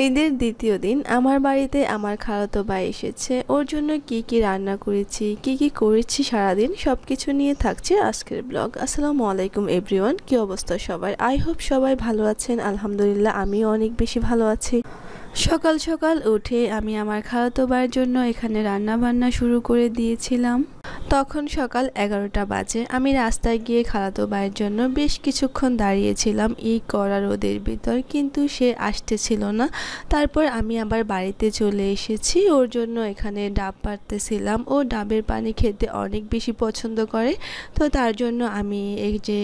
ঈদের দ্বিতীয় দিন আমার বাড়িতে আমার খালাতো ভাই এসেছে। ওর জন্য কি কি রান্না করেছি, কি কি করেছি সারাদিন সবকিছু নিয়ে থাকছে আজকের ব্লগ। আসসালামু আলাইকুম এভরিওয়ান, কি অবস্থা সবার? আই হোপ সবাই ভালো আছেন। আলহামদুলিল্লাহ আমিও অনেক বেশি ভালো আছি। সকাল সকাল উঠে আমি আমার খালাতো ভাইয়ের জন্য এখানে রান্না বান্না শুরু করে দিয়েছিলাম। তখন সকাল 11টা বাজে। আমি রাস্তায় গিয়ে খালাতো ভাইয়ের জন্য বেশ কিছুক্ষণ দাঁড়িয়েছিলাম এই কড়া রোদের ভিতর, কিন্তু সে আসতেছিল না। তারপর আমি আবার বাড়িতে চলে এসেছি। ওর জন্য এখানে ডাব পাড়তেছিলাম। ও ডাবের পানি খেতে অনেক বেশি পছন্দ করে, তো তার জন্য আমি এই যে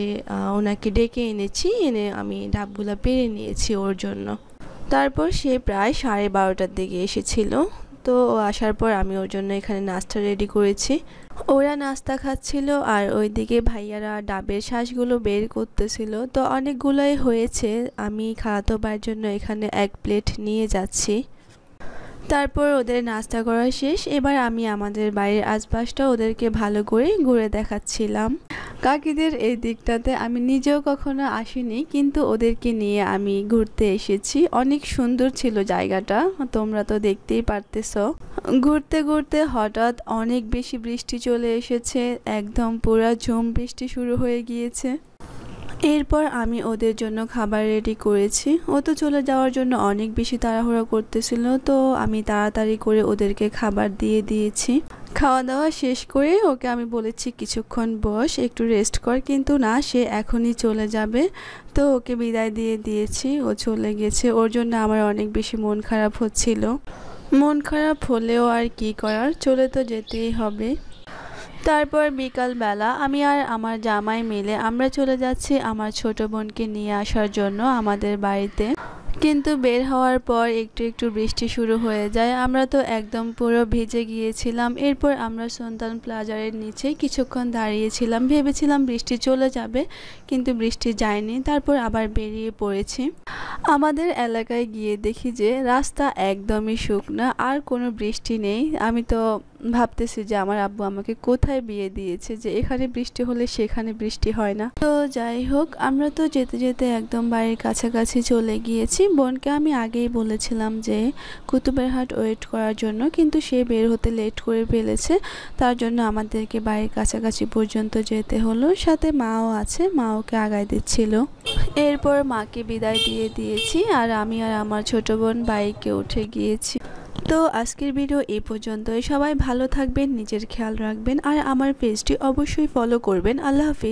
ওনাকে ডেকে এনেছি, এনে আমি ডাবগুলা পেড়ে নিয়েছি ওর জন্য। তারপর সে প্রায় 12:30টার দিকে এসেছিল। তো ও আসার পর আমি ওর জন্য এখানে নাস্তা রেডি করেছি। ওরা নাস্তা খাচ্ছিল আর ওইদিকে ভাইয়ারা ডাবের শাঁসগুলো বের করতেছিল। তো অনেকগুলোই হয়েছে। আমি খালাতো ভাইয়ের জন্য এখানে 1 প্লেট নিয়ে যাচ্ছি। তারপর ওদের নাস্তা করা শেষ। এবার আমি আমাদের বাড়ির আশপাশটা ওদেরকে ভালো করে ঘুরে দেখাচ্ছিলাম। কাকিদের এই দিকটাতে আমি নিজেও কখনো আসিনি, কিন্তু ওদেরকে নিয়ে আমি ঘুরতে এসেছি। অনেক সুন্দর ছিল জায়গাটা, তোমরা তো দেখতেই পারতেছো। ঘুরতে ঘুরতে হঠাৎ অনেক বেশি বৃষ্টি চলে এসেছে, একদম পুরা ঝুম বৃষ্টি শুরু হয়ে গিয়েছে। এরপর আমি ওদের জন্য খাবার রেডি করেছি। ও তো চলে যাওয়ার জন্য অনেক বেশি তাড়াহুড়া করতেছিল, তো আমি তাড়াতাড়ি করে ওদেরকে খাবার দিয়ে দিয়েছি। খাওয়া দাওয়া শেষ করে ওকে আমি বলেছি কিছুক্ষণ বস, একটু রেস্ট কর, কিন্তু না, সে এখনই চলে যাবে। তো ওকে বিদায় দিয়ে দিয়েছি, ও চলে গেছে। ওর জন্য আমার অনেক বেশি মন খারাপ হচ্ছিল। মন খারাপ হলেও আর কি করার, চলে তো যেতেই হবে। তারপর বিকালবেলা আমি আর আমার জামাই মিলে আমরা চলে যাচ্ছি আমার ছোট বোনকে নিয়ে আসার জন্য আমাদের বাড়িতে। কিন্তু বের হওয়ার পর একটু একটু বৃষ্টি শুরু হয়ে যায়। আমরা তো একদম পুরো ভিজে গিয়েছিলাম। এরপর আমরা সুলতান প্লাজারের নিচে কিছুক্ষণ দাঁড়িয়েছিলাম, ভেবেছিলাম বৃষ্টি চলে যাবে, কিন্তু বৃষ্টি যায়নি। তারপর আবার বেরিয়ে পড়েছি। আমাদের এলাকায় গিয়ে দেখি যে রাস্তা একদমই শুকনা, আর কোনো বৃষ্টি নেই। আমি তো ভাবতেছি যে আমার আব্বু আমাকে কোথায় বিয়ে দিয়েছে যে এখানে বৃষ্টি হলে সেখানে বৃষ্টি হয় না। তো যাই হোক, আমরা তো যেতে যেতে একদম বাড়ির কাছাকাছি চলে গিয়েছি। বোনকে আমি আগেই বলেছিলাম যে কুতুবের হাট ওয়েট করার জন্য, কিন্তু সে বের হতে লেট করে ফেলেছে। তার জন্য আমাদেরকে বাড়ির কাছাকাছি পর্যন্ত যেতে হলো। সাথে মাও আছে, মা ওকে আগায় দিচ্ছিল। এরপর মাকে বিদায় দিয়ে দিয়েছি আর আমি আর আমার ছোট বোন বাইকে উঠে গিয়েছি। তো আজকের ভিডিও এই পর্যন্তই। সবাই ভালো থাকবেন, নিজের খেয়াল রাখবেন আর আমার পেজটি অবশ্যই ফলো করবেন। আল্লাহ হাফিজ।